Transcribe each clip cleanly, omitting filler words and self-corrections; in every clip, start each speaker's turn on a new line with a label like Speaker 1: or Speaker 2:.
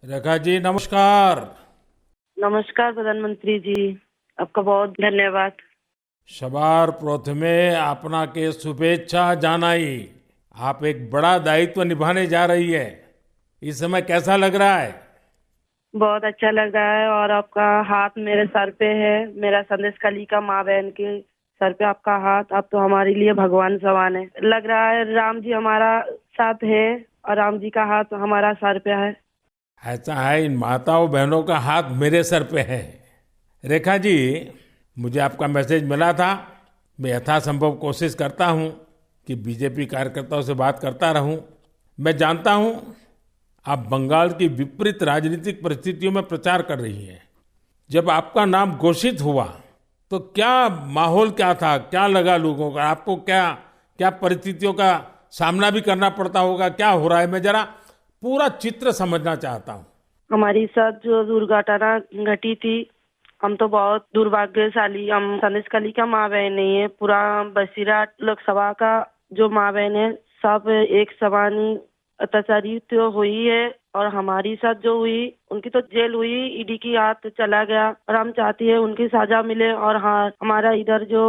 Speaker 1: रेखा जी नमस्कार।
Speaker 2: नमस्कार प्रधानमंत्री जी। आपका बहुत धन्यवाद।
Speaker 1: सवार प्रथमे आपनाके शुभेच्छा जानाई। आप एक बड़ा दायित्व निभाने जा रही है। इस समय कैसा लग रहा है?
Speaker 2: बहुत अच्छा लग रहा है और आपका हाथ मेरे सर पे है। मेरा संदेश कली का माँ बहन के सर पे आपका हाथ, आप तो हमारे लिए भगवान समान है। लग रहा है राम जी हमारा साथ है और राम जी का हाथ हमारा सर पे है।
Speaker 1: ऐसा है, इन माताओं बहनों का हाथ मेरे सर पे है। रेखा जी, मुझे आपका मैसेज मिला था। मैं यथासंभव कोशिश करता हूँ कि बीजेपी कार्यकर्ताओं से बात करता रहूं। मैं जानता हूँ आप बंगाल की विपरीत राजनीतिक परिस्थितियों में प्रचार कर रही हैं। जब आपका नाम घोषित हुआ तो क्या माहौल क्या था, क्या लगा लोगों का? आपको क्या क्या परिस्थितियों का सामना भी करना पड़ता होगा? क्या हो रहा है, मैं जरा पूरा चित्र समझना चाहता हूँ।
Speaker 2: हमारी साथ जो दुर्घटना घटी थी, हम तो बहुत दुर्भाग्यशाली। हम संदेश कली का माँ बहन नहीं है, पूरा बसीरा लोकसभा का जो माँ बहन है, सब एक समान ही अत्याचारी तो हुई है। और हमारी साथ जो हुई, उनकी तो जेल हुई, ईडी की हाथ चला गया और हम चाहती है उनकी सजा मिले। और हाँ, हमारा इधर जो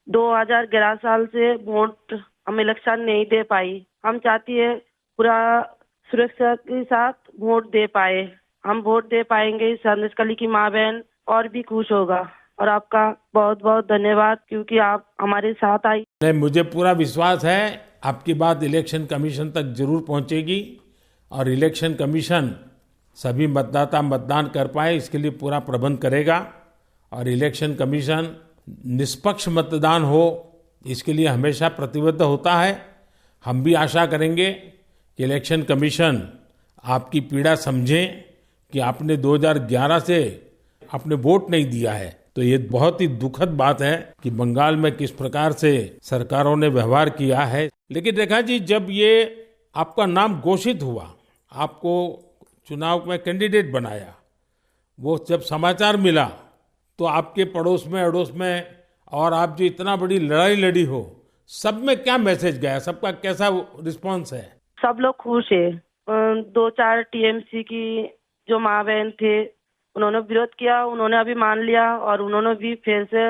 Speaker 2: 2011 साल से वोट हम इलेक्शन नहीं दे पाई, हम चाहती है पूरा सुरक्षा के साथ वोट दे पाए। हम वोट दे पाएंगे, संदेश कली की माँ बहन और भी खुश होगा। और आपका बहुत बहुत धन्यवाद, क्योंकि आप हमारे साथ आई।
Speaker 1: नहीं, मुझे पूरा विश्वास है आपकी बात इलेक्शन कमीशन तक जरूर पहुंचेगी और इलेक्शन कमीशन सभी मतदाता मतदान कर पाए इसके लिए पूरा प्रबंध करेगा। और इलेक्शन कमीशन निष्पक्ष मतदान हो इसके लिए हमेशा प्रतिबद्ध होता है। हम भी आशा करेंगे कि इलेक्शन कमीशन आपकी पीड़ा समझे कि आपने 2011 से आपने वोट नहीं दिया है। तो ये बहुत ही दुखद बात है कि बंगाल में किस प्रकार से सरकारों ने व्यवहार किया है। लेकिन रेखा जी, जब ये आपका नाम घोषित हुआ, आपको चुनाव में कैंडिडेट बनाया, वो जब समाचार मिला तो आपके पड़ोस में अड़ोस में और आप जो इतना बड़ी लड़ाई लड़ी हो, सब में क्या मैसेज गया? सबका कैसा रिस्पॉन्स है?
Speaker 2: सब लोग खुश है। 2-4 टीएमसी की जो माँ बहन थे, उन्होंने विरोध किया, उन्होंने अभी मान लिया और उन्होंने भी फिर से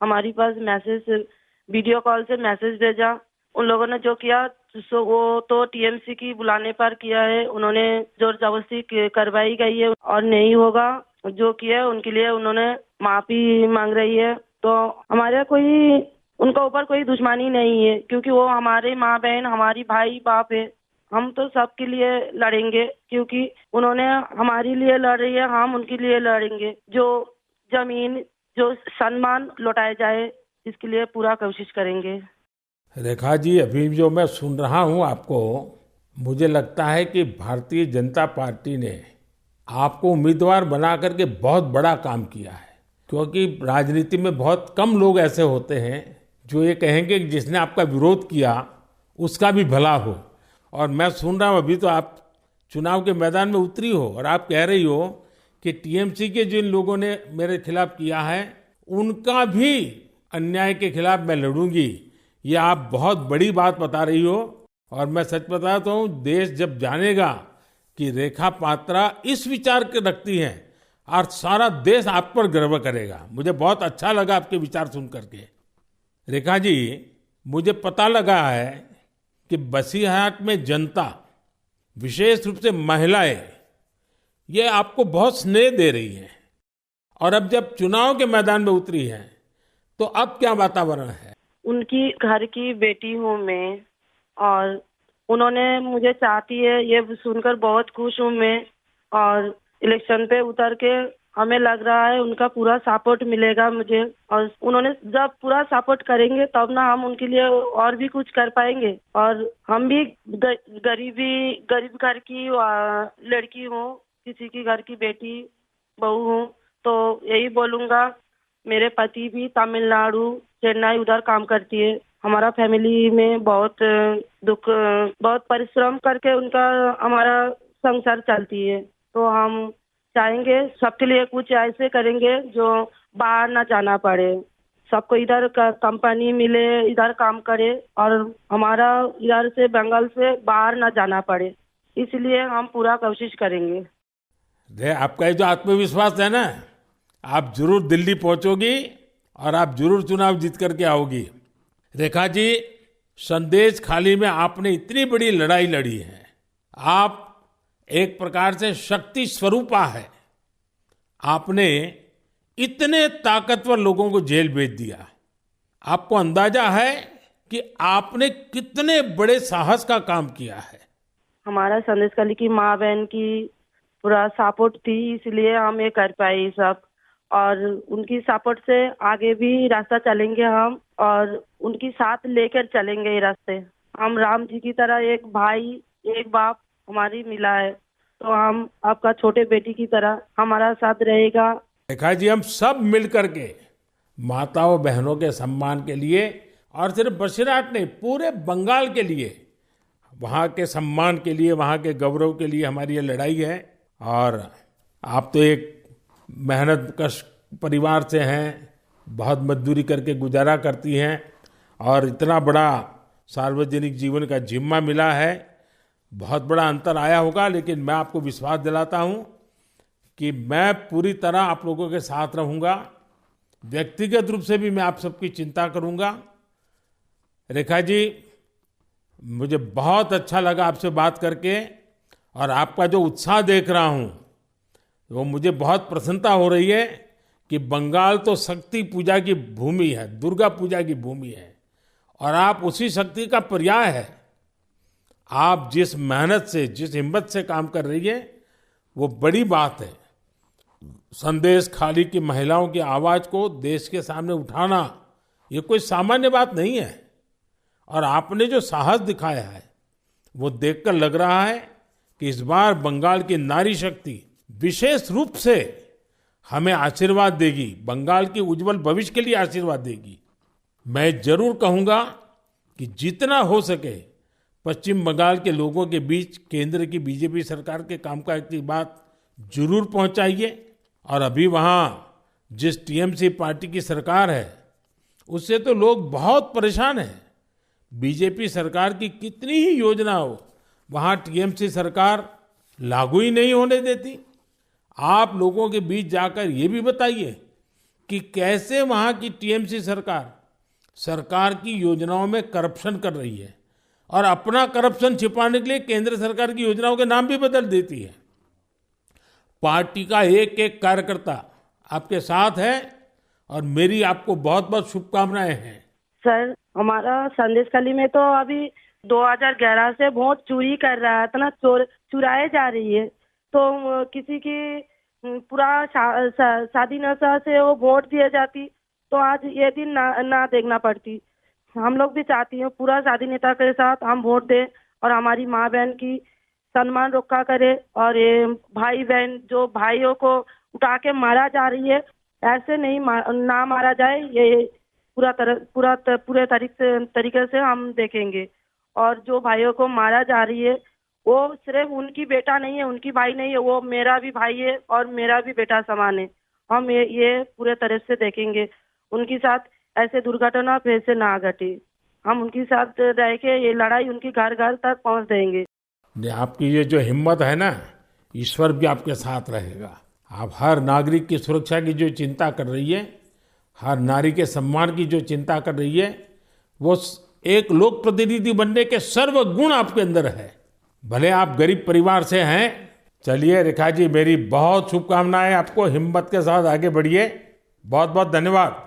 Speaker 2: हमारी पास मैसेज, वीडियो कॉल से मैसेज भेजा। उन लोगों ने जो किया वो तो टीएमसी की बुलाने पर किया है। उन्होंने जोर जबरदस्ती करवाई गई है और नहीं होगा। जो किया है उनके लिए उन्होंने माफी मांग रही है। तो हमारे कोई उनका ऊपर कोई दुश्मनी नहीं है, क्योंकि वो हमारे माँ बहन, हमारी भाई बाप है। हम तो सबके लिए लड़ेंगे, क्योंकि उन्होंने हमारे लिए लड़ रही है, हम उनके लिए लड़ेंगे। जो जमीन, जो सम्मान लौटाया जाए, इसके लिए पूरा कोशिश करेंगे।
Speaker 1: रेखा जी, अभी जो मैं सुन रहा हूं आपको, मुझे लगता है कि भारतीय जनता पार्टी ने आपको उम्मीदवार बना करके बहुत बड़ा काम किया है। क्योंकि राजनीति में बहुत कम लोग ऐसे होते हैं जो ये कहेंगे कि जिसने आपका विरोध किया उसका भी भला हो। और मैं सुन रहा हूं अभी तो आप चुनाव के मैदान में उतरी हो और आप कह रही हो कि टीएमसी के जिन लोगों ने मेरे खिलाफ किया है उनका भी अन्याय के खिलाफ मैं लड़ूंगी। ये आप बहुत बड़ी बात बता रही हो। और मैं सच बताता हूँ, देश जब जानेगा कि रेखा पात्रा इस विचार के रखती हैं और सारा देश आप पर गर्व करेगा। मुझे बहुत अच्छा लगा आपके विचार सुन करके। रेखा जी, मुझे पता लगा है कि बसीरहाट में जनता, विशेष रूप से महिलाएं, ये आपको बहुत स्नेह दे रही हैं। और अब जब चुनाव के मैदान में उतरी हैं तो अब क्या वातावरण है?
Speaker 2: उनकी घर की बेटी हूँ मैं, और उन्होंने मुझे चाहती है, ये सुनकर बहुत खुश हूँ मैं। और इलेक्शन पे उतर के हमें लग रहा है उनका पूरा सपोर्ट मिलेगा मुझे। और उन्होंने जब पूरा सपोर्ट करेंगे तब ना हम उनके लिए और भी कुछ कर पाएंगे। और हम भी गरीब घर की लड़की हूँ, किसी की घर की बेटी बहू हूँ। तो यही बोलूंगा, मेरे पति भी तमिलनाडु, चेन्नई उधर काम करती है। हमारा फैमिली में बहुत दुख, बहुत परिश्रम करके उनका हमारा संसार चलती है। तो हम चाहेंगे सबके लिए कुछ ऐसे करेंगे जो बाहर ना जाना पड़े, सबको इधर का कंपनी मिले, इधर काम करे और हमारा इधर से बंगाल से बाहर ना जाना पड़े। इसलिए हम पूरा कोशिश करेंगे।
Speaker 1: आपका ये जो आत्मविश्वास है ना, आप जरूर दिल्ली पहुंचोगी और आप जरूर चुनाव जीत करके आओगी। रेखा जी, संदेश खाली में आपने इतनी बड़ी लड़ाई लड़ी है। आप एक प्रकार से शक्ति स्वरूपा है। आपने इतने ताकतवर लोगों को जेल भेज दिया। आपको अंदाजा है कि आपने कितने बड़े साहस का काम किया है।
Speaker 2: हमारा संदेश खाली की माँ बहन की पूरा सपोर्ट थी, इसलिए हम ये कर पाए ये सब। और उनकी सपोर्ट से आगे भी रास्ता चलेंगे हम, और उनकी साथ लेकर चलेंगे ये रास्ते। हम राम जी की तरह एक भाई एक बाप हमारी मिला है, तो हम आपका छोटे बेटी की तरह हमारा साथ रहेगा।
Speaker 1: रेखा जी, हम सब मिलकर के माताओं बहनों के सम्मान के लिए, और सिर्फ बसीरहाट नहीं, पूरे बंगाल के लिए, वहाँ के सम्मान के लिए, वहाँ के गौरव के लिए हमारी ये लड़ाई है। और आप तो एक मेहनत कश परिवार से हैं, बहुत मजदूरी करके गुजारा करती हैं, और इतना बड़ा सार्वजनिक जीवन का जिम्मा मिला है। बहुत बड़ा अंतर आया होगा, लेकिन मैं आपको विश्वास दिलाता हूं कि मैं पूरी तरह आप लोगों के साथ रहूंगा। व्यक्तिगत रूप से भी मैं आप सबकी चिंता करूंगा। रेखा जी, मुझे बहुत अच्छा लगा आपसे बात करके, और आपका जो उत्साह देख रहा हूं वो मुझे बहुत प्रसन्नता हो रही है कि बंगाल तो शक्ति पूजा की भूमि है, दुर्गा पूजा की भूमि है, और आप उसी शक्ति का पर्याय है। आप जिस मेहनत से, जिस हिम्मत से काम कर रही है, वो बड़ी बात है। संदेश खाली की महिलाओं की आवाज को देश के सामने उठाना, ये कोई सामान्य बात नहीं है। और आपने जो साहस दिखाया है, वो देखकर लग रहा है कि इस बार बंगाल की नारी शक्ति विशेष रूप से हमें आशीर्वाद देगी, बंगाल के उज्जवल भविष्य के लिए आशीर्वाद देगी। मैं जरूर कहूंगा कि जितना हो सके पश्चिम बंगाल के लोगों के बीच केंद्र की बीजेपी सरकार के कामकाज की बात जरूर पहुंचाइए। और अभी वहां जिस टीएमसी पार्टी की सरकार है, उससे तो लोग बहुत परेशान हैं। बीजेपी सरकार की कितनी ही योजना हो, वहां टीएमसी सरकार लागू ही नहीं होने देती। आप लोगों के बीच जाकर ये भी बताइए कि कैसे वहां की टीएमसी सरकार की योजनाओं में करप्शन कर रही है, और अपना करप्शन छिपाने के लिए केंद्र सरकार की योजनाओं के नाम भी बदल देती है। पार्टी का एक एक कार्यकर्ता आपके साथ है, और मेरी आपको बहुत बहुत शुभकामनाएं हैं।
Speaker 2: सर, हमारा संदेश खाली में तो अभी 2011 से वोट चोरी कर रहा है, इतना चुराए जा रही है। तो किसी की पूरा शादी नशा से वो वोट दिए जाती, तो आज ये दिन ना देखना पड़ती। हम लोग भी चाहती हैं पूरा शादी नेता के साथ हम वोट दें, और हमारी माँ बहन की सम्मान रक्षा करे। और ये भाई बहन जो भाइयों को उठा के मारा जा रही है, ऐसे नहीं ना मारा जाए, ये पूरे तरीके से हम देखेंगे। और जो भाइयों को मारा जा रही है, वो सिर्फ उनकी बेटा नहीं है, उनकी भाई नहीं है, वो मेरा भी भाई है और मेरा भी बेटा समान है। हम ये पूरे तरह से देखेंगे, उनके साथ ऐसे दुर्घटना फिर से ना घटे। हम उनके साथ रह के ये लड़ाई उनकी घर घर तक पहुंच देंगे।
Speaker 1: आपकी ये जो हिम्मत है ना, ईश्वर भी आपके साथ रहेगा। आप हर नागरिक की सुरक्षा की जो चिंता कर रही है, हर नारी के सम्मान की जो चिंता कर रही है, वो एक लोक प्रतिनिधि बनने के सर्व गुण आपके अंदर है। भले आप गरीब परिवार से हैं। चलिए रेखा जी, मेरी बहुत शुभकामनाएं आपको। हिम्मत के साथ आगे बढ़िए। बहुत बहुत धन्यवाद।